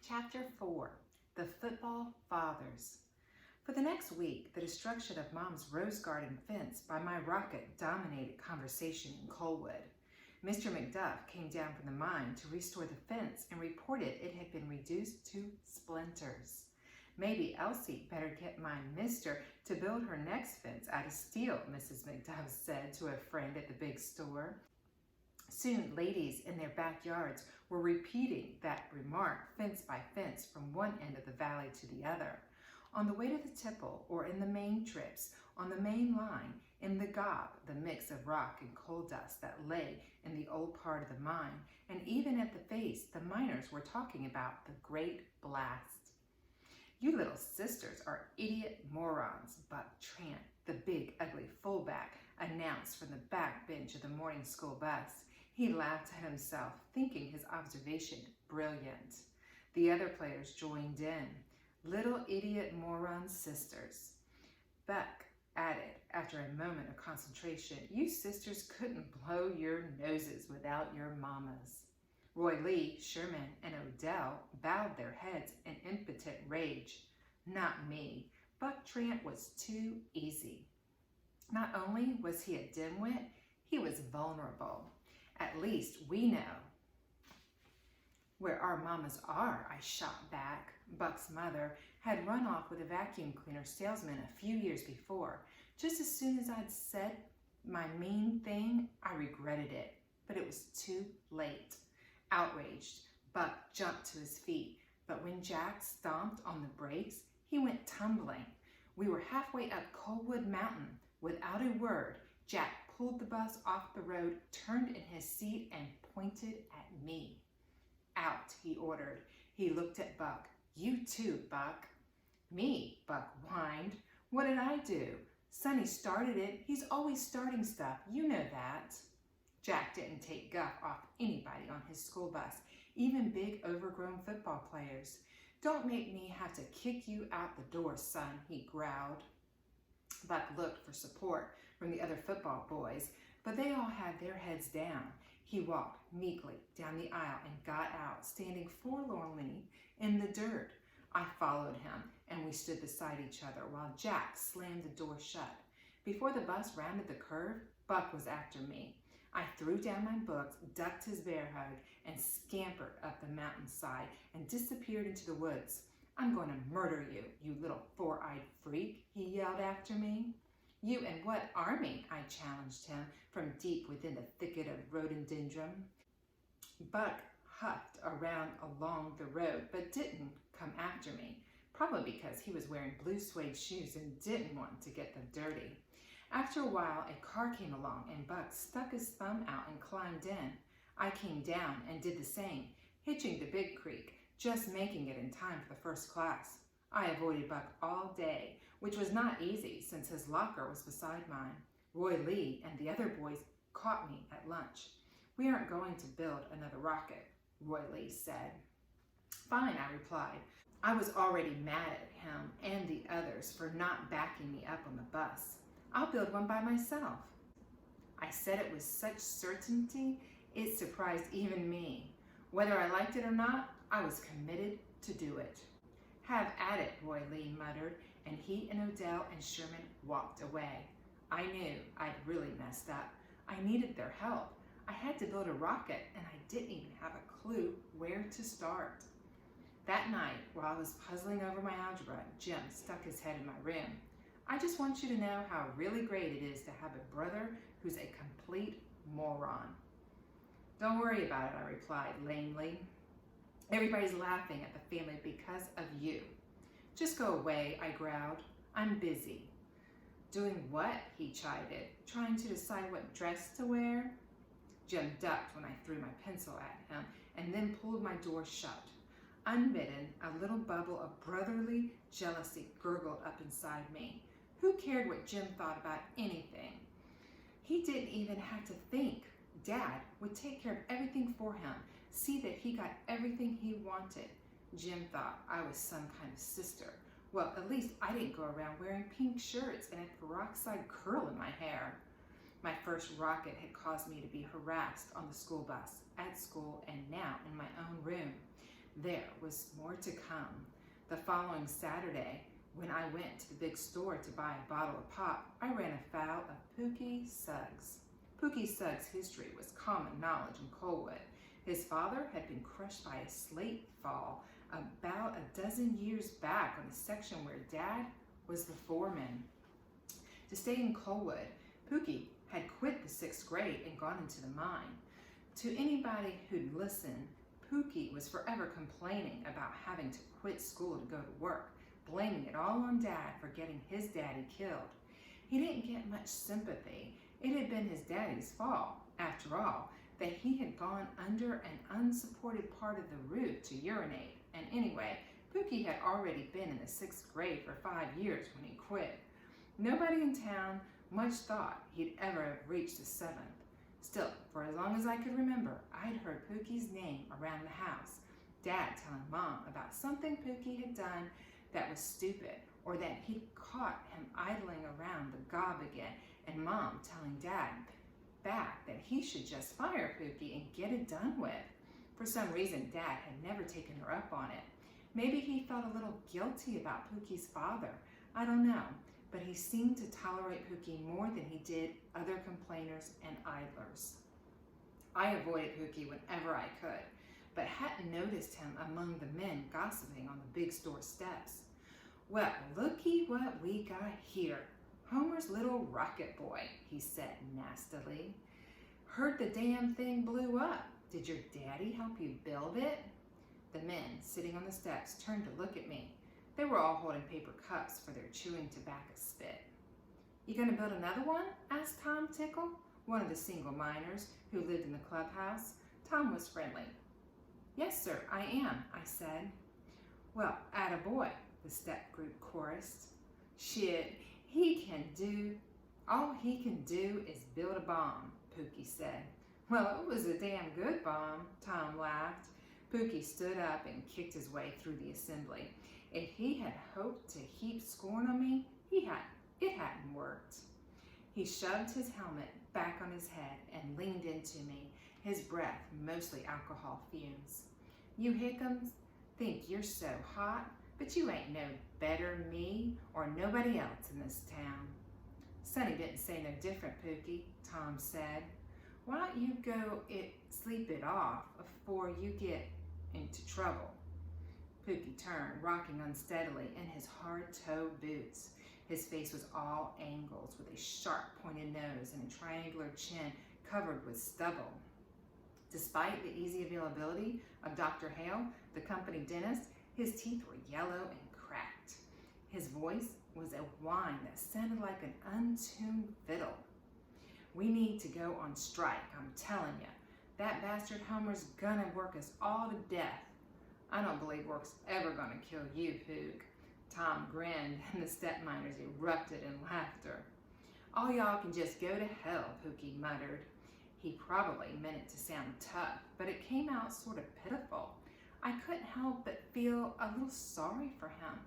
Chapter 4, The Football Fathers. For the next week, the destruction of Mom's rose garden fence by my rocket dominated conversation in Colwood. Mr. McDuff came down from the mine to restore the fence and reported it had been reduced to splinters. Maybe Elsie better get my mister to build her next fence out of steel, Mrs. McDuff said to a friend at the big store. Soon, ladies in their backyards were repeating that remark fence by fence from one end of the valley to the other. On the way to the tipple or in the main trips, on the main line, in the gob, the mix of rock and coal dust that lay in the old part of the mine, and even at the face, the miners were talking about the great blast. You little sisters are idiot morons, Buck Trant, the big ugly fullback, announced from the back bench of the morning school bus. He laughed at himself, thinking his observation brilliant. The other players joined in. Little idiot moron sisters. Buck added, after a moment of concentration, you sisters couldn't blow your noses without your mamas. Roy Lee, Sherman, and Odell bowed their heads in impotent rage. Not me. Buck Trant was too easy. Not only was he a dimwit, he was vulnerable. At least we know where our mamas are, I shot back. Buck's mother had run off with a vacuum cleaner salesman a few years before. Just as soon as I'd said my mean thing, I regretted it, but it was too late. Outraged, Buck jumped to his feet, but when Jack stomped on the brakes, he went tumbling. We were halfway up Colwood Mountain. Without a word, Jack pulled the bus off the road, turned in his seat, and pointed at me. Out, he ordered. He looked at Buck. You too, Buck. Me, Buck whined. What did I do? Sonny started it. He's always starting stuff. You know that. Jack didn't take guff off anybody on his school bus, even big overgrown football players. Don't make me have to kick you out the door, son, he growled. Buck looked for support from the other football boys, but they all had their heads down. He walked meekly down the aisle and got out, standing forlornly in the dirt. I followed him, and we stood beside each other while Jack slammed the door shut. Before the bus rounded the curve, Buck was after me. I threw down my books, ducked his bear hug, and scampered up the mountainside and disappeared into the woods. I'm going to murder you, you little four-eyed freak, he yelled after me. You and what army? I challenged him from deep within the thicket of rhododendron. Buck huffed around along the road, but didn't come after me, probably because he was wearing blue suede shoes and didn't want to get them dirty. After a while, a car came along and Buck stuck his thumb out and climbed in. I came down and did the same, hitching the big creek, just making it in time for the first class. I avoided Buck all day, which was not easy since his locker was beside mine. Roy Lee and the other boys caught me at lunch. We aren't going to build another rocket, Roy Lee said. Fine, I replied. I was already mad at him and the others for not backing me up on the bus. I'll build one by myself. I said it with such certainty, it surprised even me. Whether I liked it or not, I was committed to do it. Have at it, Roy Lee muttered, and he and Odell and Sherman walked away. I knew I'd really messed up. I needed their help. I had to build a rocket, and I didn't even have a clue where to start. That night, while I was puzzling over my algebra, Jim stuck his head in my room. I just want you to know how really great it is to have a brother who's a complete moron. Don't worry about it, I replied lamely. Everybody's laughing at the family because of you. Just go away, I growled. I'm busy. Doing what? He chided. Trying to decide what dress to wear? Jim ducked when I threw my pencil at him and then pulled my door shut. Unbidden, a little bubble of brotherly jealousy gurgled up inside me. Who cared what Jim thought about anything? He didn't even have to think. Dad would take care of everything for him, see that he got everything he wanted. Jim thought I was some kind of sister. Well, at least I didn't go around wearing pink shirts and a peroxide curl in my hair. My first rocket had caused me to be harassed on the school bus, at school, and now in my own room. There was more to come. The following Saturday, when I went to the big store to buy a bottle of pop, I ran afoul of Pookie Suggs. Pookie Suggs' history was common knowledge in Colwood. His father had been crushed by a slate fall about a dozen years back on the section where Dad was the foreman. To stay in Colwood, Pookie had quit the 6th grade and gone into the mine. To anybody who'd listen, Pookie was forever complaining about having to quit school to go to work, blaming it all on Dad for getting his daddy killed. He didn't get much sympathy. It had been his daddy's fault, after all, that he had gone under an unsupported part of the roof to urinate. And anyway, Pookie had already been in the 6th grade for 5 years when he quit. Nobody in town much thought he'd ever have reached the 7th. Still, for as long as I could remember, I'd heard Pookie's name around the house. Dad telling Mom about something Pookie had done that was stupid, or that he'd caught him idling around the gob again, and Mom telling Dad back that he should just fire Pookie and get it done with. For some reason, Dad had never taken her up on it. Maybe he felt a little guilty about Pookie's father. I don't know, but he seemed to tolerate Pookie more than he did other complainers and idlers. I avoided Pookie whenever I could, but hadn't noticed him among the men gossiping on the big store steps. Well, looky what we got here. Homer's little rocket boy, he said nastily. Heard the damn thing blew up. Did your daddy help you build it? The men sitting on the steps turned to look at me. They were all holding paper cups for their chewing tobacco spit. You gonna build another one? Asked Tom Tickle, one of the single miners who lived in the clubhouse. Tom was friendly. Yes, sir, I am, I said. Well, attaboy, the step group chorused. Shit, all he can do is build a bomb, Pookie said. Well, it was a damn good bomb, Tom laughed. Pookie stood up and kicked his way through the assembly. If he had hoped to heap scorn on me, it hadn't worked. He shoved his helmet back on his head and leaned into me, his breath mostly alcohol fumes. You hickums think you're so hot, but you ain't no better me or nobody else in this town. Sonny didn't say no different, Pookie, Tom said. Why don't you go sleep it off before you get into trouble? Pookie turned, rocking unsteadily in his hard-toe boots. His face was all angles, with a sharp pointed nose and a triangular chin covered with stubble. Despite the easy availability of Dr. Hale, the company dentist, his teeth were yellow and cracked. His voice was a whine that sounded like an untuned fiddle. We need to go on strike, I'm telling you. That bastard Homer's gonna work us all to death. I don't believe work's ever gonna kill you, Pook. Tom grinned, and the step miners erupted in laughter. All y'all can just go to hell, Pookie muttered. He probably meant it to sound tough, but it came out sort of pitiful. I couldn't help but feel a little sorry for him.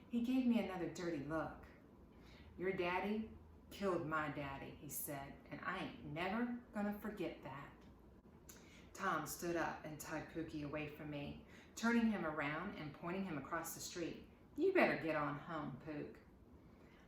He gave me another dirty look. Your daddy killed my daddy, he said, and I ain't never gonna forget that. Tom stood up and tugged Pookie away from me, turning him around and pointing him across the street. You better get on home, Pook.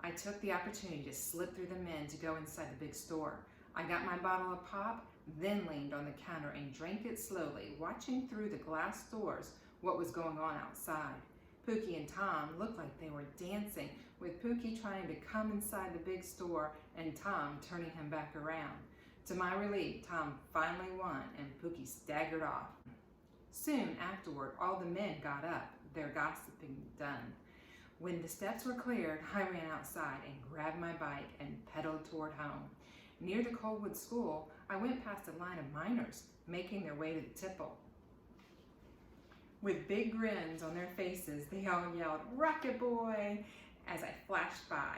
I took the opportunity to slip through the men to go inside the big store. I got my bottle of pop, then leaned on the counter and drank it slowly, watching through the glass doors what was going on outside. Pookie and Tom looked like they were dancing, with Pookie trying to come inside the big store and Tom turning him back around. To my relief, Tom finally won and Pookie staggered off. Soon afterward, all the men got up, their gossiping done. When the steps were cleared, I ran outside and grabbed my bike and pedaled toward home. Near the Colwood School, I went past a line of miners making their way to the tipple. With big grins on their faces, they all yelled, "Rocket Boy!" as I flashed by.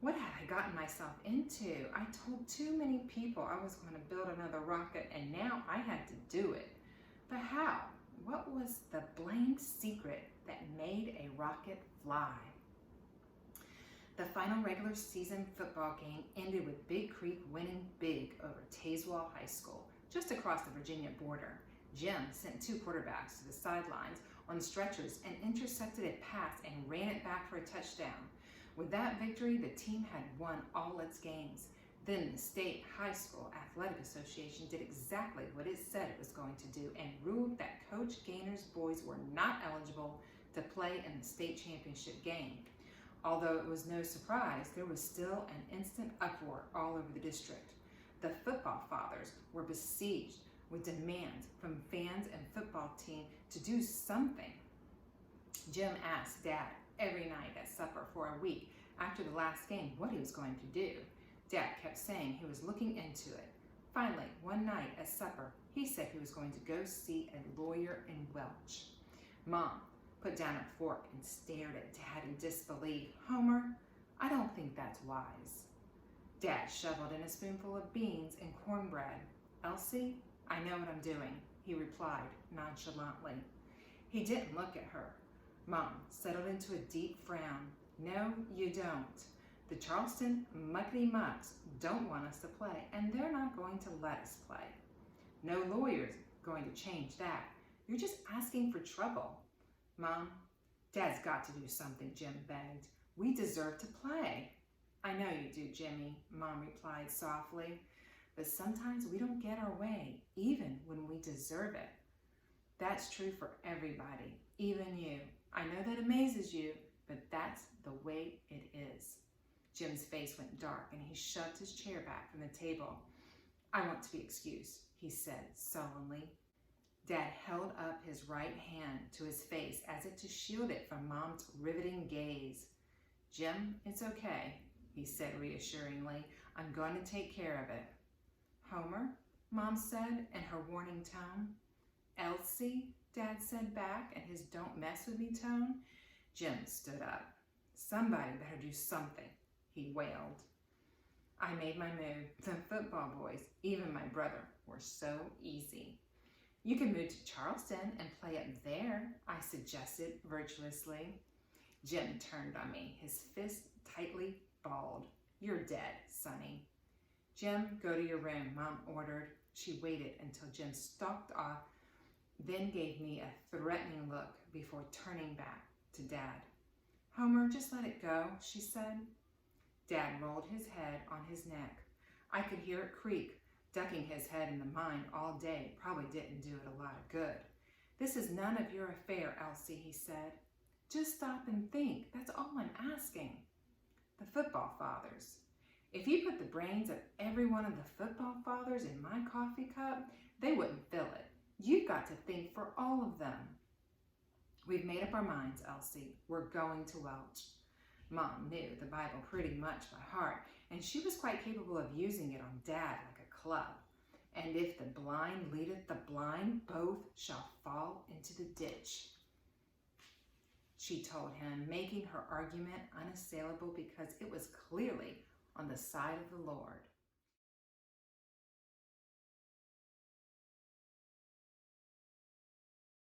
What had I gotten myself into? I told too many people I was going to build another rocket, and now I had to do it. But how? What was the blamed secret that made a rocket fly? The final regular season football game ended with Big Creek winning big over Tazewell High School, just across the Virginia border. Jim sent two quarterbacks to the sidelines on stretchers and intercepted a pass and ran it back for a touchdown. With that victory, the team had won all its games. Then the State High School Athletic Association did exactly what it said it was going to do and ruled that Coach Gaynor's boys were not eligible to play in the state championship game. Although it was no surprise, there was still an instant uproar all over the district. The football fathers were besieged with demands from fans and football team to do something. Jim asked Dad every night at supper for a week after the last game what he was going to do. Dad kept saying he was looking into it. Finally, one night at supper, he said he was going to go see a lawyer in Welch. Mom put down a fork and stared at Dad in disbelief. Homer, I don't think that's wise. Dad shoveled in a spoonful of beans and cornbread. Elsie, I know what I'm doing, he replied nonchalantly. He didn't look at her. Mom settled into a deep frown. No, you don't. The Charleston Muckety Mucks don't want us to play, and they're not going to let us play. No lawyer's going to change that. You're just asking for trouble. Mom, Dad's got to do something, Jim begged. We deserve to play. I know you do, Jimmy, Mom replied softly, but sometimes we don't get our way, even when we deserve it. That's true for everybody, even you. I know that amazes you, but that's the way it is. Jim's face went dark and he shoved his chair back from the table. I want to be excused, he said sullenly. Dad held up his right hand to his face as if to shield it from Mom's riveting gaze. Jim, it's okay, he said reassuringly. I'm going to take care of it. Homer, Mom said in her warning tone. Elsie, Dad said back in his don't mess with me tone. Jim stood up. Somebody better do something, he wailed. I made my move. The football boys, even my brother, were so easy. You can move to Charleston and play up there, I suggested virtuously. Jim turned on me, his fist tightly balled. You're dead, Sonny. Jim, go to your room, Mom ordered. She waited until Jim stalked off, then gave me a threatening look before turning back to Dad. Homer, just let it go, she said. Dad rolled his head on his neck. I could hear it creak. Ducking his head in the mine all day probably didn't do it a lot of good. This is none of your affair, Elsie, he said. Just stop and think. That's all I'm asking. The football fathers. If you put the brains of every one of the football fathers in my coffee cup, they wouldn't fill it. You've got to think for all of them. We've made up our minds, Elsie. We're going to Welch. Mom knew the Bible pretty much by heart, and she was quite capable of using it on Dad like a club. And if the blind leadeth the blind, both shall fall into the ditch, she told him, making her argument unassailable because it was clearly on the side of the Lord.